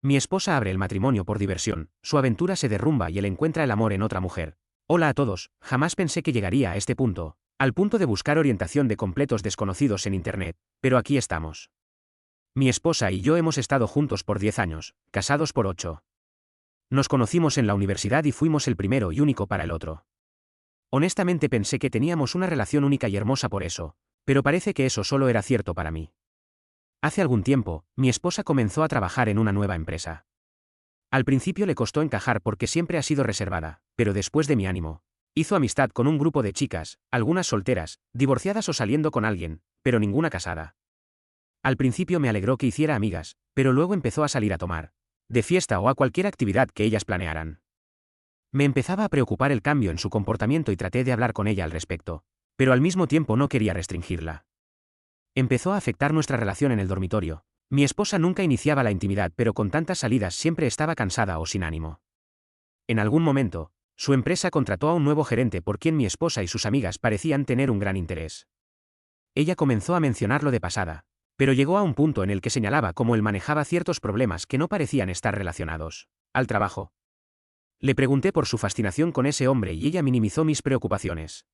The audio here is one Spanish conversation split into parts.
Mi esposa abre el matrimonio por diversión, su aventura se derrumba y él encuentra el amor en otra mujer. Hola a todos, jamás pensé que llegaría a este punto, al punto de buscar orientación de completos desconocidos en Internet, pero aquí estamos. Mi esposa y yo hemos estado juntos por 10 años, casados por 8. Nos conocimos en la universidad y fuimos el primero y único para el otro. Honestamente pensé que teníamos una relación única y hermosa por eso, pero parece que eso solo era cierto para mí. Hace algún tiempo, mi esposa comenzó a trabajar en una nueva empresa. Al principio le costó encajar porque siempre ha sido reservada, pero después de mi ánimo, hizo amistad con un grupo de chicas, algunas solteras, divorciadas o saliendo con alguien, pero ninguna casada. Al principio me alegró que hiciera amigas, pero luego empezó a salir a tomar, de fiesta o a cualquier actividad que ellas planearan. Me empezaba a preocupar el cambio en su comportamiento y traté de hablar con ella al respecto, pero al mismo tiempo no quería restringirla. Empezó a afectar nuestra relación en el dormitorio. Mi esposa nunca iniciaba la intimidad, pero con tantas salidas siempre estaba cansada o sin ánimo. En algún momento, su empresa contrató a un nuevo gerente por quien mi esposa y sus amigas parecían tener un gran interés. Ella comenzó a mencionarlo de pasada, pero llegó a un punto en el que señalaba cómo él manejaba ciertos problemas que no parecían estar relacionados al trabajo. Le pregunté por su fascinación con ese hombre y ella minimizó mis preocupaciones.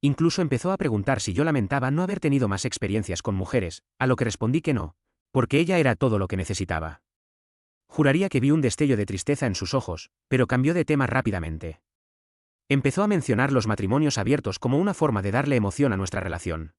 Incluso empezó a preguntar si yo lamentaba no haber tenido más experiencias con mujeres, a lo que respondí que no, porque ella era todo lo que necesitaba. Juraría que vi un destello de tristeza en sus ojos, pero cambió de tema rápidamente. Empezó a mencionar los matrimonios abiertos como una forma de darle emoción a nuestra relación.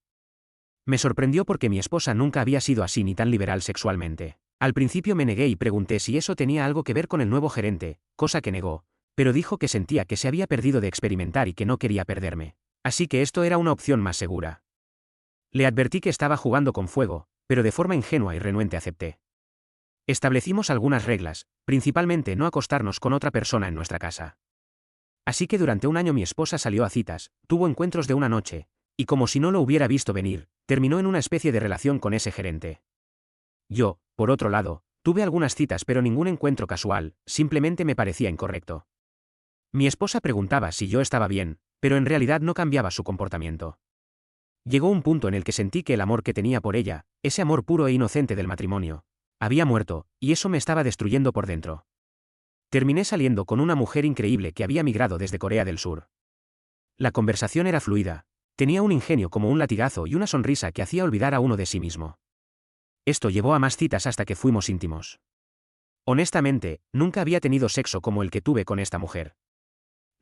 Me sorprendió porque mi esposa nunca había sido así ni tan liberal sexualmente. Al principio me negué y pregunté si eso tenía algo que ver con el nuevo gerente, cosa que negó, pero dijo que sentía que se había perdido de experimentar y que no quería perderme. Así que esto era una opción más segura. Le advertí que estaba jugando con fuego, pero de forma ingenua y renuente acepté. Establecimos algunas reglas, principalmente no acostarnos con otra persona en nuestra casa. Así que durante un año mi esposa salió a citas, tuvo encuentros de una noche, y como si no lo hubiera visto venir, terminó en una especie de relación con ese gerente. Yo, por otro lado, tuve algunas citas pero ningún encuentro casual, simplemente me parecía incorrecto. Mi esposa preguntaba si yo estaba bien, pero en realidad no cambiaba su comportamiento. Llegó un punto en el que sentí que el amor que tenía por ella, ese amor puro e inocente del matrimonio, había muerto, y eso me estaba destruyendo por dentro. Terminé saliendo con una mujer increíble que había migrado desde Corea del Sur. La conversación era fluida, tenía un ingenio como un latigazo y una sonrisa que hacía olvidar a uno de sí mismo. Esto llevó a más citas hasta que fuimos íntimos. Honestamente, nunca había tenido sexo como el que tuve con esta mujer.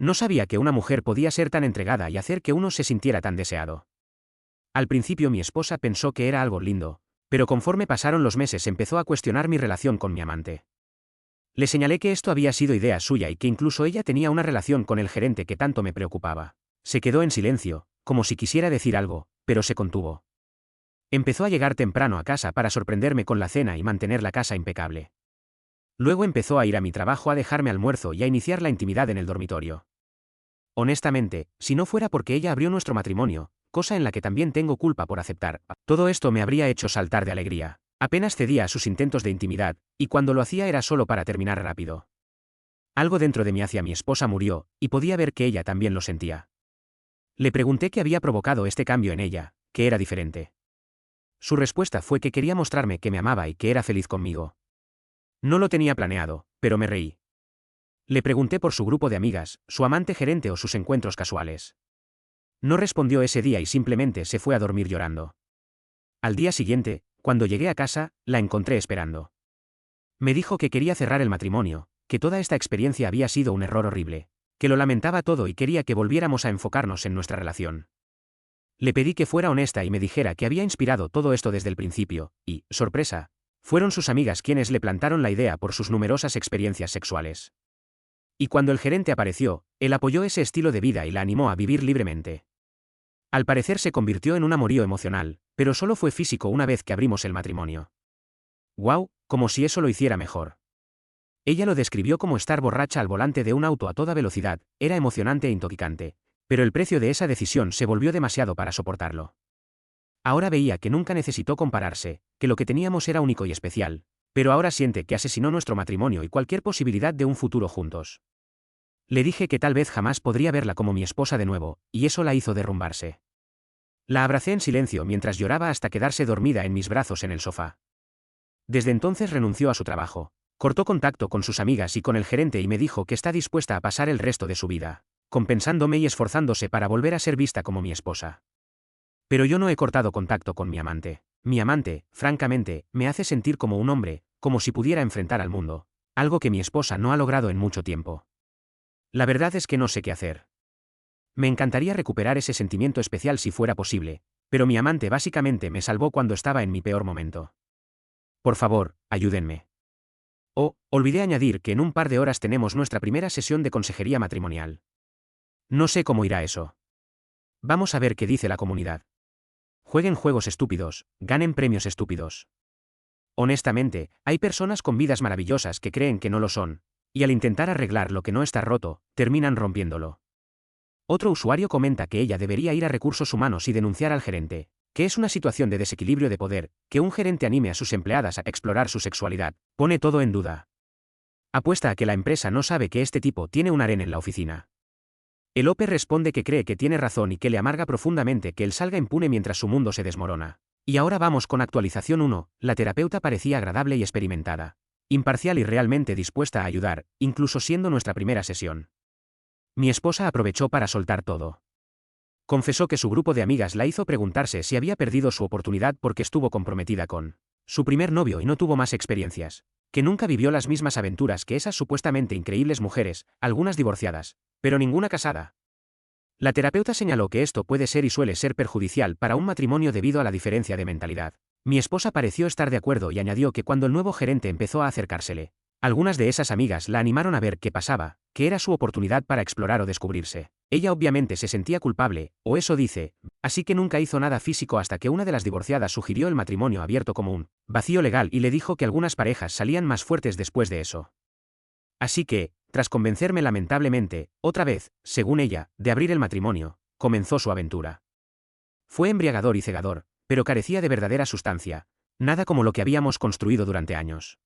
No sabía que una mujer podía ser tan entregada y hacer que uno se sintiera tan deseado. Al principio mi esposa pensó que era algo lindo, pero conforme pasaron los meses empezó a cuestionar mi relación con mi amante. Le señalé que esto había sido idea suya y que incluso ella tenía una relación con el gerente que tanto me preocupaba. Se quedó en silencio, como si quisiera decir algo, pero se contuvo. Empezó a llegar temprano a casa para sorprenderme con la cena y mantener la casa impecable. Luego empezó a ir a mi trabajo a dejarme almuerzo y a iniciar la intimidad en el dormitorio. Honestamente, si no fuera porque ella abrió nuestro matrimonio, cosa en la que también tengo culpa por aceptar, todo esto me habría hecho saltar de alegría. Apenas cedía a sus intentos de intimidad, y cuando lo hacía era solo para terminar rápido. Algo dentro de mí hacia mi esposa murió, y podía ver que ella también lo sentía. Le pregunté qué había provocado este cambio en ella, que era diferente. Su respuesta fue que quería mostrarme que me amaba y que era feliz conmigo. No lo tenía planeado, pero me reí. Le pregunté por su grupo de amigas, su amante gerente o sus encuentros casuales. No respondió ese día y simplemente se fue a dormir llorando. Al día siguiente, cuando llegué a casa, la encontré esperando. Me dijo que quería cerrar el matrimonio, que toda esta experiencia había sido un error horrible, que lo lamentaba todo y quería que volviéramos a enfocarnos en nuestra relación. Le pedí que fuera honesta y me dijera que había inspirado todo esto desde el principio, y, sorpresa, fueron sus amigas quienes le plantaron la idea por sus numerosas experiencias sexuales. Y cuando el gerente apareció, él apoyó ese estilo de vida y la animó a vivir libremente. Al parecer se convirtió en un amorío emocional, pero solo fue físico una vez que abrimos el matrimonio. ¡Guau! Como si eso lo hiciera mejor. Ella lo describió como estar borracha al volante de un auto a toda velocidad, era emocionante e intoxicante, pero el precio de esa decisión se volvió demasiado para soportarlo. Ahora veía que nunca necesitó compararse, que lo que teníamos era único y especial, pero ahora siente que asesinó nuestro matrimonio y cualquier posibilidad de un futuro juntos. Le dije que tal vez jamás podría verla como mi esposa de nuevo, y eso la hizo derrumbarse. La abracé en silencio mientras lloraba hasta quedarse dormida en mis brazos en el sofá. Desde entonces renunció a su trabajo. Cortó contacto con sus amigas y con el gerente y me dijo que está dispuesta a pasar el resto de su vida compensándome y esforzándose para volver a ser vista como mi esposa. Pero yo no he cortado contacto con mi amante. Mi amante, francamente, me hace sentir como un hombre, como si pudiera enfrentar al mundo, algo que mi esposa no ha logrado en mucho tiempo. La verdad es que no sé qué hacer. Me encantaría recuperar ese sentimiento especial si fuera posible, pero mi amante básicamente me salvó cuando estaba en mi peor momento. Por favor, ayúdenme. Oh, olvidé añadir que en un par de horas tenemos nuestra primera sesión de consejería matrimonial. No sé cómo irá eso. Vamos a ver qué dice la comunidad. Jueguen juegos estúpidos, ganen premios estúpidos. Honestamente, hay personas con vidas maravillosas que creen que no lo son, y al intentar arreglar lo que no está roto, terminan rompiéndolo. Otro usuario comenta que ella debería ir a recursos humanos y denunciar al gerente, que es una situación de desequilibrio de poder, que un gerente anime a sus empleadas a explorar su sexualidad, pone todo en duda. Apuesta a que la empresa no sabe que este tipo tiene un harén en la oficina. El Ope responde que cree que tiene razón y que le amarga profundamente que él salga impune mientras su mundo se desmorona. Y ahora vamos con actualización 1, la terapeuta parecía agradable y experimentada. Imparcial y realmente dispuesta a ayudar, incluso siendo nuestra primera sesión. Mi esposa aprovechó para soltar todo. Confesó que su grupo de amigas la hizo preguntarse si había perdido su oportunidad porque estuvo comprometida con su primer novio y no tuvo más experiencias. Que nunca vivió las mismas aventuras que esas supuestamente increíbles mujeres, algunas divorciadas, pero ninguna casada. La terapeuta señaló que esto puede ser y suele ser perjudicial para un matrimonio debido a la diferencia de mentalidad. Mi esposa pareció estar de acuerdo y añadió que cuando el nuevo gerente empezó a acercársele, algunas de esas amigas la animaron a ver qué pasaba, que era su oportunidad para explorar o descubrirse. Ella obviamente se sentía culpable, o eso dice, así que nunca hizo nada físico hasta que una de las divorciadas sugirió el matrimonio abierto como un vacío legal y le dijo que algunas parejas salían más fuertes después de eso. Así que, tras convencerme lamentablemente, otra vez, según ella, de abrir el matrimonio, comenzó su aventura. Fue embriagador y cegador, pero carecía de verdadera sustancia, nada como lo que habíamos construido durante años.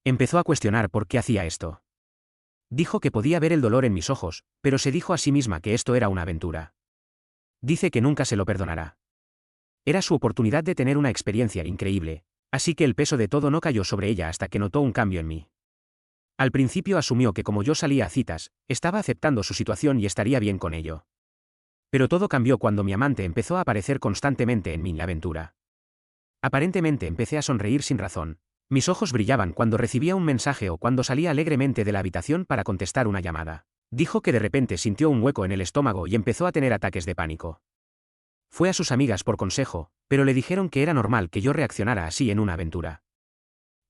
Empezó a cuestionar por qué hacía esto. Dijo que podía ver el dolor en mis ojos, pero se dijo a sí misma que esto era una aventura. Dice que nunca se lo perdonará. Era su oportunidad de tener una experiencia increíble, así que el peso de todo no cayó sobre ella hasta que notó un cambio en mí. Al principio asumió que como yo salía a citas, estaba aceptando su situación y estaría bien con ello. Pero todo cambió cuando mi amante empezó a aparecer constantemente en mi aventura. Aparentemente empecé a sonreír sin razón. Mis ojos brillaban cuando recibía un mensaje o cuando salía alegremente de la habitación para contestar una llamada. Dijo que de repente sintió un hueco en el estómago y empezó a tener ataques de pánico. Fue a sus amigas por consejo, pero le dijeron que era normal que yo reaccionara así en una aventura.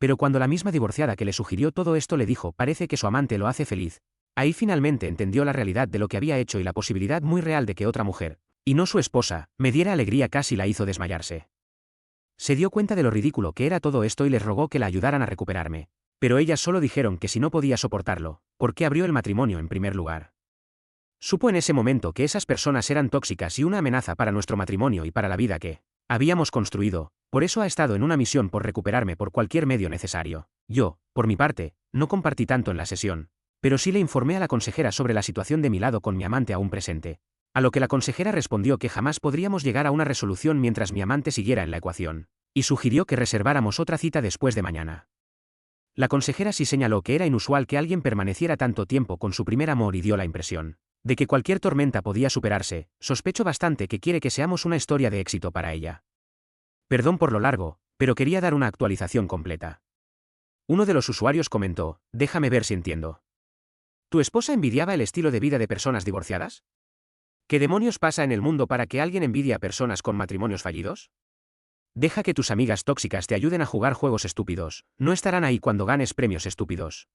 Pero cuando la misma divorciada que le sugirió todo esto le dijo parece que su amante lo hace feliz, ahí finalmente entendió la realidad de lo que había hecho y la posibilidad muy real de que otra mujer, y no su esposa, me diera alegría casi la hizo desmayarse. Se dio cuenta de lo ridículo que era todo esto y les rogó que la ayudaran a recuperarme, pero ellas solo dijeron que si no podía soportarlo, ¿por qué abrió el matrimonio en primer lugar? Supo en ese momento que esas personas eran tóxicas y una amenaza para nuestro matrimonio y para la vida que habíamos construido, por eso ha estado en una misión por recuperarme por cualquier medio necesario. Yo, por mi parte, no compartí tanto en la sesión, pero sí le informé a la consejera sobre la situación de mi lado con mi amante aún presente, a lo que la consejera respondió que jamás podríamos llegar a una resolución mientras mi amante siguiera en la ecuación, y sugirió que reserváramos otra cita después de mañana. La consejera sí señaló que era inusual que alguien permaneciera tanto tiempo con su primer amor y dio la impresión de que cualquier tormenta podía superarse. Sospecho bastante que quiere que seamos una historia de éxito para ella. Perdón por lo largo, pero quería dar una actualización completa. Uno de los usuarios comentó, déjame ver si entiendo. ¿Tu esposa envidiaba el estilo de vida de personas divorciadas? ¿Qué demonios pasa en el mundo para que alguien envidie a personas con matrimonios fallidos? Deja que tus amigas tóxicas te ayuden a jugar juegos estúpidos, no estarán ahí cuando ganes premios estúpidos.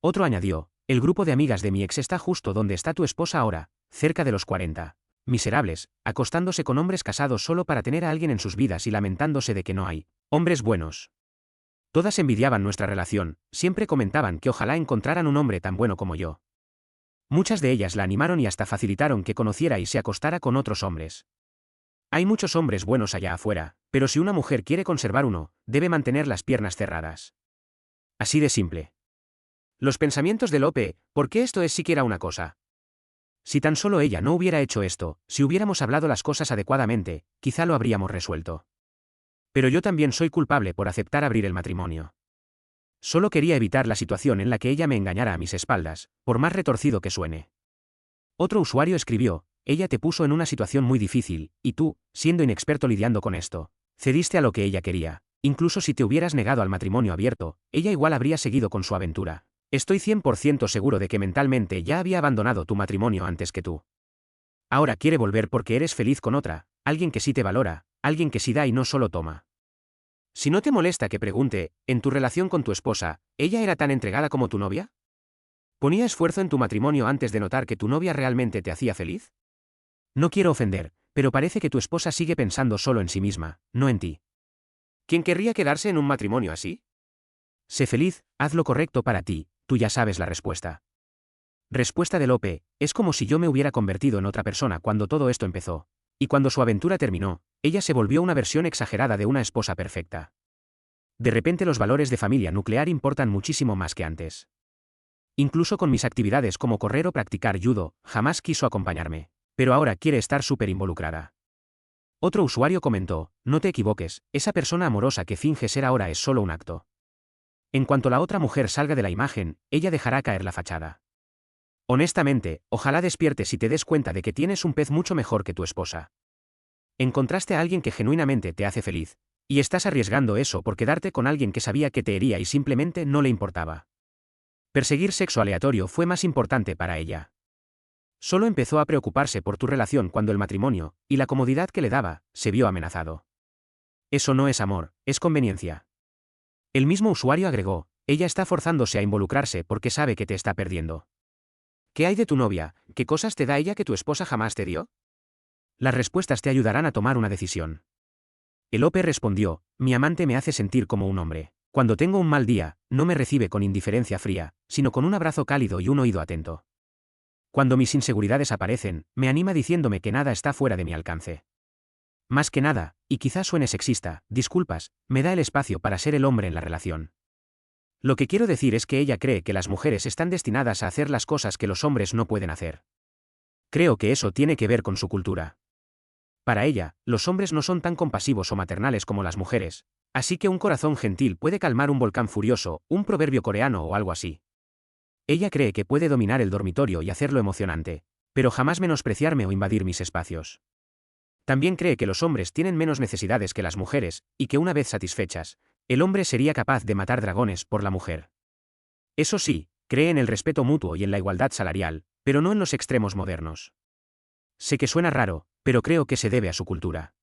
Otro añadió, el grupo de amigas de mi ex está justo donde está tu esposa ahora, cerca de los 40. Miserables, acostándose con hombres casados solo para tener a alguien en sus vidas y lamentándose de que no hay hombres buenos. Todas envidiaban nuestra relación, siempre comentaban que ojalá encontraran un hombre tan bueno como yo. Muchas de ellas la animaron y hasta facilitaron que conociera y se acostara con otros hombres. Hay muchos hombres buenos allá afuera, pero si una mujer quiere conservar uno, debe mantener las piernas cerradas. Así de simple. Los pensamientos de Lope, ¿por qué esto es siquiera una cosa? Si tan solo ella no hubiera hecho esto, si hubiéramos hablado las cosas adecuadamente, quizá lo habríamos resuelto. Pero yo también soy culpable por aceptar abrir el matrimonio. Solo quería evitar la situación en la que ella me engañara a mis espaldas, por más retorcido que suene. Otro usuario escribió, ella te puso en una situación muy difícil, y tú, siendo inexperto lidiando con esto, cediste a lo que ella quería. Incluso si te hubieras negado al matrimonio abierto, ella igual habría seguido con su aventura. Estoy 100% seguro de que mentalmente ya había abandonado tu matrimonio antes que tú. Ahora quiere volver porque eres feliz con otra, alguien que sí te valora, alguien que sí da y no solo toma. Si no te molesta que pregunte, en tu relación con tu esposa, ¿ella era tan entregada como tu novia? ¿Ponía esfuerzo en tu matrimonio antes de notar que tu novia realmente te hacía feliz? No quiero ofender, pero parece que tu esposa sigue pensando solo en sí misma, no en ti. ¿Quién querría quedarse en un matrimonio así? Sé feliz, haz lo correcto para ti, tú ya sabes la respuesta. Respuesta de Lope, es como si yo me hubiera convertido en otra persona cuando todo esto empezó. Y cuando su aventura terminó, ella se volvió una versión exagerada de una esposa perfecta. De repente los valores de familia nuclear importan muchísimo más que antes. Incluso con mis actividades como correr o practicar judo, jamás quiso acompañarme. Pero ahora quiere estar súper involucrada. Otro usuario comentó, no te equivoques, esa persona amorosa que finge ser ahora es solo un acto. En cuanto la otra mujer salga de la imagen, ella dejará caer la fachada. Honestamente, ojalá despiertes y te des cuenta de que tienes un pez mucho mejor que tu esposa. Encontraste a alguien que genuinamente te hace feliz, y estás arriesgando eso por quedarte con alguien que sabía que te hería y simplemente no le importaba. Perseguir sexo aleatorio fue más importante para ella. Solo empezó a preocuparse por tu relación cuando el matrimonio, y la comodidad que le daba, se vio amenazado. Eso no es amor, es conveniencia. El mismo usuario agregó, ella está forzándose a involucrarse porque sabe que te está perdiendo. ¿Qué hay de tu novia? ¿Qué cosas te da ella que tu esposa jamás te dio? Las respuestas te ayudarán a tomar una decisión. Elope respondió, mi amante me hace sentir como un hombre. Cuando tengo un mal día, no me recibe con indiferencia fría, sino con un abrazo cálido y un oído atento. Cuando mis inseguridades aparecen, me anima diciéndome que nada está fuera de mi alcance. Más que nada, y quizás suene sexista, disculpas, me da el espacio para ser el hombre en la relación. Lo que quiero decir es que ella cree que las mujeres están destinadas a hacer las cosas que los hombres no pueden hacer. Creo que eso tiene que ver con su cultura. Para ella, los hombres no son tan compasivos o maternales como las mujeres, así que un corazón gentil puede calmar un volcán furioso, un proverbio coreano o algo así. Ella cree que puede dominar el dormitorio y hacerlo emocionante, pero jamás menospreciarme o invadir mis espacios. También cree que los hombres tienen menos necesidades que las mujeres, y que una vez satisfechas, el hombre sería capaz de matar dragones por la mujer. Eso sí, cree en el respeto mutuo y en la igualdad salarial, pero no en los extremos modernos. Sé que suena raro, pero creo que se debe a su cultura.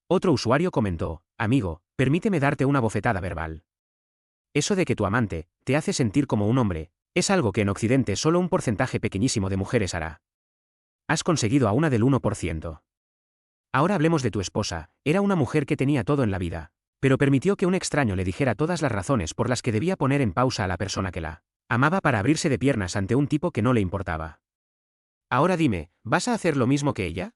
Otro usuario comentó, amigo, permíteme darte una bofetada verbal. Eso de que tu amante te hace sentir como un hombre, es algo que en Occidente solo un porcentaje pequeñísimo de mujeres hará. Has conseguido a una del 1%. Ahora hablemos de tu esposa, era una mujer que tenía todo en la vida, pero permitió que un extraño le dijera todas las razones por las que debía poner en pausa a la persona que la amaba para abrirse de piernas ante un tipo que no le importaba. Ahora dime, ¿vas a hacer lo mismo que ella?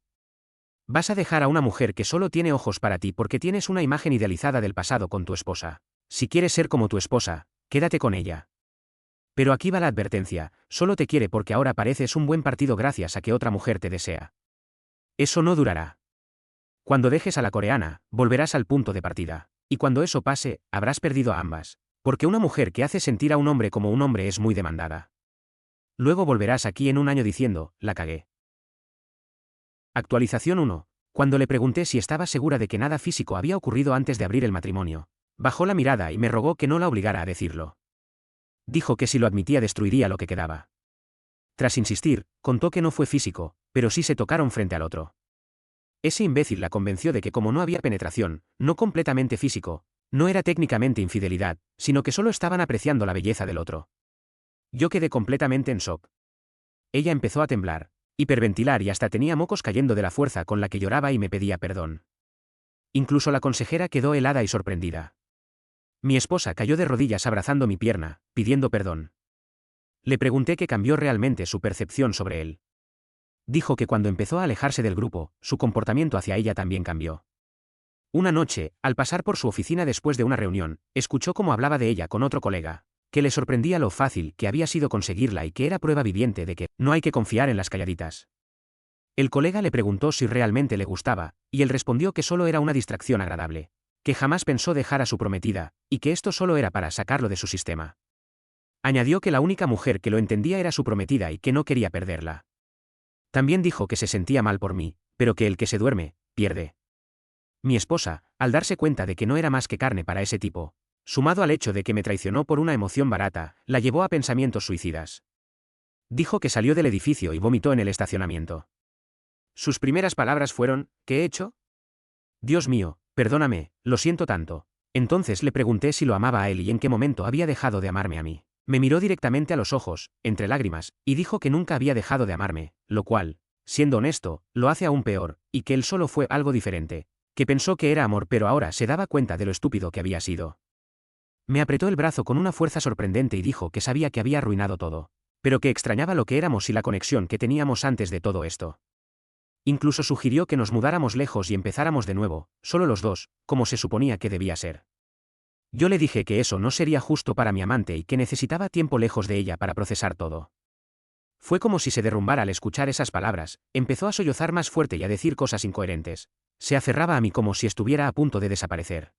¿Vas a dejar a una mujer que solo tiene ojos para ti porque tienes una imagen idealizada del pasado con tu esposa? Si quieres ser como tu esposa, quédate con ella. Pero aquí va la advertencia, solo te quiere porque ahora pareces un buen partido gracias a que otra mujer te desea. Eso no durará. Cuando dejes a la coreana, volverás al punto de partida. Y cuando eso pase, habrás perdido a ambas. Porque una mujer que hace sentir a un hombre como un hombre es muy demandada. Luego volverás aquí en un año diciendo, la cagué. Actualización 1. Cuando le pregunté si estaba segura de que nada físico había ocurrido antes de abrir el matrimonio, bajó la mirada y me rogó que no la obligara a decirlo. Dijo que si lo admitía destruiría lo que quedaba. Tras insistir, contó que no fue físico, pero sí se tocaron frente al otro. Ese imbécil la convenció de que como no había penetración, no completamente físico, no era técnicamente infidelidad, sino que solo estaban apreciando la belleza del otro. Yo quedé completamente en shock. Ella empezó a temblar, hiperventilar y hasta tenía mocos cayendo de la fuerza con la que lloraba y me pedía perdón. Incluso la consejera quedó helada y sorprendida. Mi esposa cayó de rodillas abrazando mi pierna, pidiendo perdón. Le pregunté qué cambió realmente su percepción sobre él. Dijo que cuando empezó a alejarse del grupo, su comportamiento hacia ella también cambió. Una noche, al pasar por su oficina después de una reunión, escuchó cómo hablaba de ella con otro colega, que le sorprendía lo fácil que había sido conseguirla y que era prueba viviente de que no hay que confiar en las calladitas. El colega le preguntó si realmente le gustaba, y él respondió que solo era una distracción agradable. que jamás pensó dejar a su prometida, y que esto solo era para sacarlo de su sistema. Añadió que la única mujer que lo entendía era su prometida y que no quería perderla. También dijo que se sentía mal por mí, pero que el que se duerme, pierde. Mi esposa, al darse cuenta de que no era más que carne para ese tipo, sumado al hecho de que me traicionó por una emoción barata, la llevó a pensamientos suicidas. Dijo que salió del edificio y vomitó en el estacionamiento. Sus primeras palabras fueron: ¿qué he hecho? Dios mío, perdóname, lo siento tanto. Entonces le pregunté si lo amaba a él y en qué momento había dejado de amarme a mí. Me miró directamente a los ojos, entre lágrimas, y dijo que nunca había dejado de amarme, lo cual, siendo honesto, lo hace aún peor, y que él solo fue algo diferente, que pensó que era amor pero ahora se daba cuenta de lo estúpido que había sido. Me apretó el brazo con una fuerza sorprendente y dijo que sabía que había arruinado todo, pero que extrañaba lo que éramos y la conexión que teníamos antes de todo esto. Incluso sugirió que nos mudáramos lejos y empezáramos de nuevo, solo los dos, como se suponía que debía ser. Yo le dije que eso no sería justo para mi amante y que necesitaba tiempo lejos de ella para procesar todo. Fue como si se derrumbara al escuchar esas palabras, empezó a sollozar más fuerte y a decir cosas incoherentes. Se aferraba a mí como si estuviera a punto de desaparecer.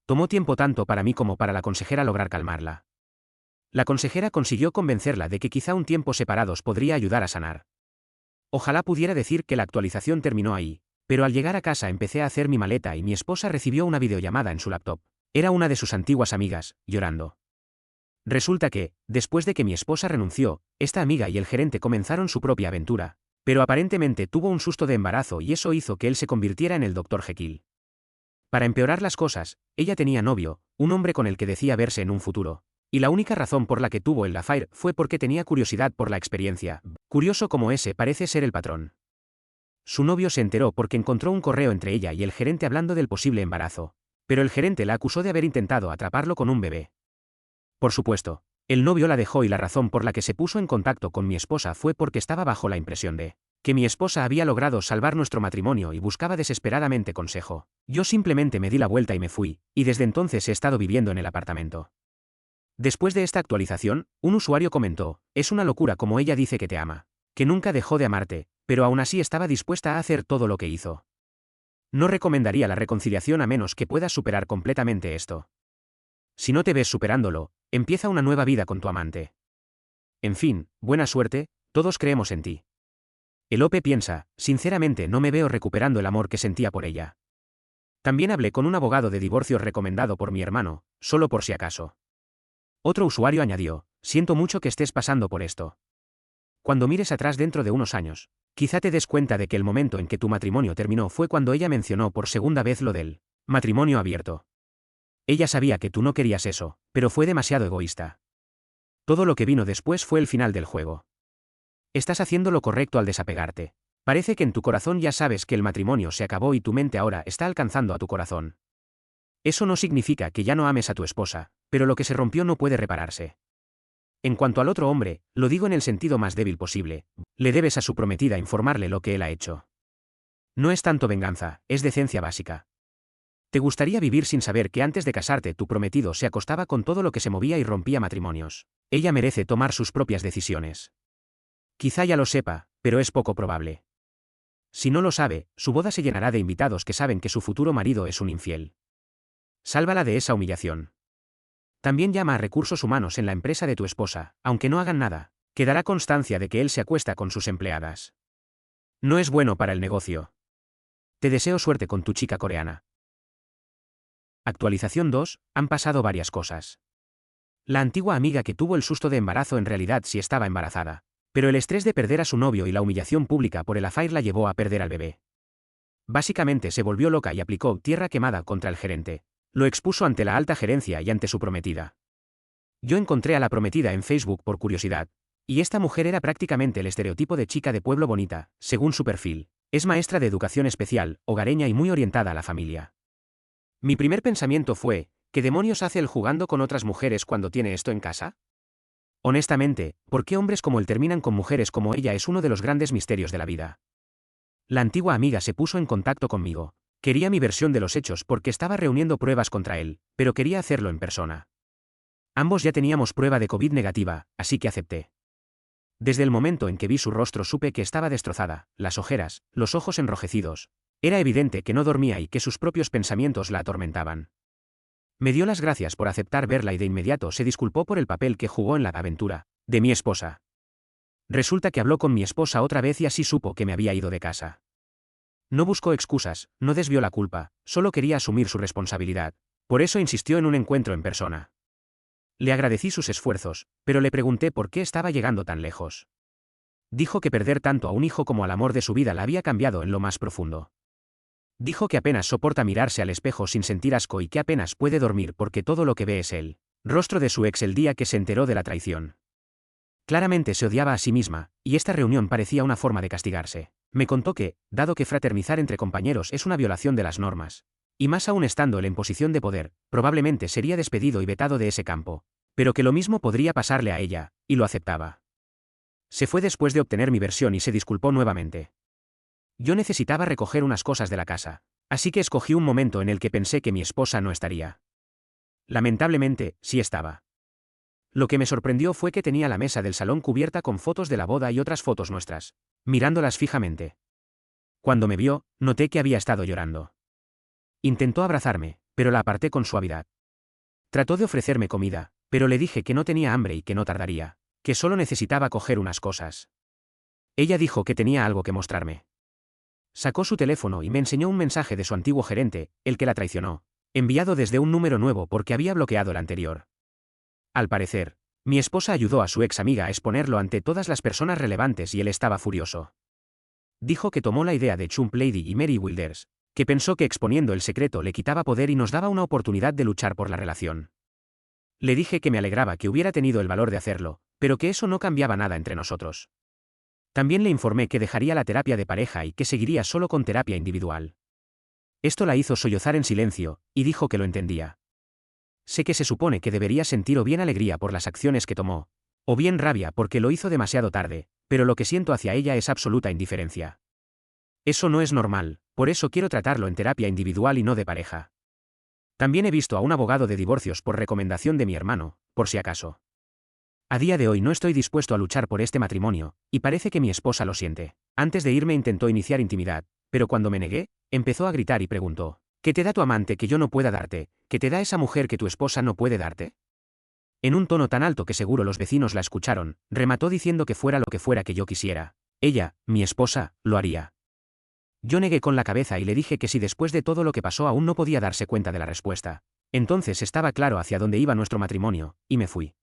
Tomó tiempo tanto para mí como para la consejera lograr calmarla. La consejera consiguió convencerla de que quizá un tiempo separados podría ayudar a sanar. Ojalá pudiera decir que la actualización terminó ahí, pero al llegar a casa empecé a hacer mi maleta y mi esposa recibió una videollamada en su laptop. Era una de sus antiguas amigas, llorando. Resulta que, después de que mi esposa renunció, esta amiga y el gerente comenzaron su propia aventura, pero aparentemente tuvo un susto de embarazo y eso hizo que él se convirtiera en el Dr. Jekyll. Para empeorar las cosas, ella tenía novio, un hombre con el que decía verse en un futuro. Y la única razón por la que tuvo el affair fue porque tenía curiosidad por la experiencia. Curioso como ese parece ser el patrón. Su novio se enteró porque encontró un correo entre ella y el gerente hablando del posible embarazo, pero el gerente la acusó de haber intentado atraparlo con un bebé. Por supuesto, el novio la dejó y la razón por la que se puso en contacto con mi esposa fue porque estaba bajo la impresión de que mi esposa había logrado salvar nuestro matrimonio y buscaba desesperadamente consejo. Yo simplemente me di la vuelta y me fui, y desde entonces he estado viviendo en el apartamento. Después de esta actualización, un usuario comentó: es una locura como ella dice que te ama, que nunca dejó de amarte, pero aún así estaba dispuesta a hacer todo lo que hizo. No recomendaría la reconciliación a menos que puedas superar completamente esto. Si no te ves superándolo, empieza una nueva vida con tu amante. En fin, buena suerte, todos creemos en ti. Elope piensa: sinceramente no me veo recuperando el amor que sentía por ella. También hablé con un abogado de divorcios recomendado por mi hermano, solo por si acaso. Otro usuario añadió: siento mucho que estés pasando por esto. Cuando mires atrás dentro de unos años, quizá te des cuenta de que el momento en que tu matrimonio terminó fue cuando ella mencionó por segunda vez lo del matrimonio abierto. Ella sabía que tú no querías eso, pero fue demasiado egoísta. Todo lo que vino después fue el final del juego. Estás haciendo lo correcto al desapegarte. Parece que en tu corazón ya sabes que el matrimonio se acabó y tu mente ahora está alcanzando a tu corazón. Eso no significa que ya no ames a tu esposa, pero lo que se rompió no puede repararse. En cuanto al otro hombre, lo digo en el sentido más débil posible, le debes a su prometida informarle lo que él ha hecho. No es tanto venganza, es decencia básica. ¿Te gustaría vivir sin saber que antes de casarte tu prometido se acostaba con todo lo que se movía y rompía matrimonios? Ella merece tomar sus propias decisiones. Quizá ya lo sepa, pero es poco probable. Si no lo sabe, su boda se llenará de invitados que saben que su futuro marido es un infiel. Sálvala de esa humillación. También llama a recursos humanos en la empresa de tu esposa, aunque no hagan nada, quedará constancia de que él se acuesta con sus empleadas. No es bueno para el negocio. Te deseo suerte con tu chica coreana. Actualización 2, han pasado varias cosas. La antigua amiga que tuvo el susto de embarazo en realidad sí estaba embarazada, pero el estrés de perder a su novio y la humillación pública por el affair la llevó a perder al bebé. Básicamente se volvió loca y aplicó tierra quemada contra el gerente. Lo expuso ante la alta gerencia y ante su prometida. Yo encontré a la prometida en Facebook por curiosidad, y esta mujer era prácticamente el estereotipo de chica de pueblo bonita, según su perfil. Es maestra de educación especial, hogareña y muy orientada a la familia. Mi primer pensamiento fue: ¿qué demonios hace él jugando con otras mujeres cuando tiene esto en casa? Honestamente, ¿por qué hombres como él terminan con mujeres como ella es uno de los grandes misterios de la vida? La antigua amiga se puso en contacto conmigo. Quería mi versión de los hechos porque estaba reuniendo pruebas contra él, pero quería hacerlo en persona. Ambos ya teníamos prueba de COVID negativa, así que acepté. Desde el momento en que vi su rostro supe que estaba destrozada, las ojeras, los ojos enrojecidos. Era evidente que no dormía y que sus propios pensamientos la atormentaban. Me dio las gracias por aceptar verla y de inmediato se disculpó por el papel que jugó en la aventura de mi esposa. Resulta que habló con mi esposa otra vez y así supo que me había ido de casa. No buscó excusas, no desvió la culpa, solo quería asumir su responsabilidad. Por eso insistió en un encuentro en persona. Le agradecí sus esfuerzos, pero le pregunté por qué estaba llegando tan lejos. Dijo que perder tanto a un hijo como al amor de su vida la había cambiado en lo más profundo. Dijo que apenas soporta mirarse al espejo sin sentir asco y que apenas puede dormir porque todo lo que ve es el rostro de su ex el día que se enteró de la traición. Claramente se odiaba a sí misma, y esta reunión parecía una forma de castigarse. Me contó que, dado que fraternizar entre compañeros es una violación de las normas, y más aún estando él en posición de poder, probablemente sería despedido y vetado de ese campo, pero que lo mismo podría pasarle a ella, y lo aceptaba. Se fue después de obtener mi versión y se disculpó nuevamente. Yo necesitaba recoger unas cosas de la casa, así que escogí un momento en el que pensé que mi esposa no estaría. Lamentablemente, sí estaba. Lo que me sorprendió fue que tenía la mesa del salón cubierta con fotos de la boda y otras fotos nuestras, mirándolas fijamente. Cuando me vio, noté que había estado llorando. Intentó abrazarme, pero la aparté con suavidad. Trató de ofrecerme comida, pero le dije que no tenía hambre y que no tardaría, que solo necesitaba coger unas cosas. Ella dijo que tenía algo que mostrarme. Sacó su teléfono y me enseñó un mensaje de su antiguo gerente, el que la traicionó, enviado desde un número nuevo porque había bloqueado el anterior. Al parecer, mi esposa ayudó a su ex amiga a exponerlo ante todas las personas relevantes y él estaba furioso. Dijo que tomó la idea de Chump Lady y Mary Wilders, que pensó que exponiendo el secreto le quitaba poder y nos daba una oportunidad de luchar por la relación. Le dije que me alegraba que hubiera tenido el valor de hacerlo, pero que eso no cambiaba nada entre nosotros. También le informé que dejaría la terapia de pareja y que seguiría solo con terapia individual. Esto la hizo sollozar en silencio, y dijo que lo entendía. Sé que se supone que debería sentir o bien alegría por las acciones que tomó, o bien rabia porque lo hizo demasiado tarde, pero lo que siento hacia ella es absoluta indiferencia. Eso no es normal, por eso quiero tratarlo en terapia individual y no de pareja. También he visto a un abogado de divorcios por recomendación de mi hermano, por si acaso. A día de hoy no estoy dispuesto a luchar por este matrimonio, y parece que mi esposa lo siente. Antes de irme intentó iniciar intimidad, pero cuando me negué, empezó a gritar y preguntó: ¿qué te da tu amante que yo no pueda darte? ¿Qué te da esa mujer que tu esposa no puede darte? En un tono tan alto que seguro los vecinos la escucharon, remató diciendo que fuera lo que fuera que yo quisiera, ella, mi esposa, lo haría. Yo negué con la cabeza y le dije que si después de todo lo que pasó aún no podía darse cuenta de la respuesta, entonces estaba claro hacia dónde iba nuestro matrimonio, y me fui.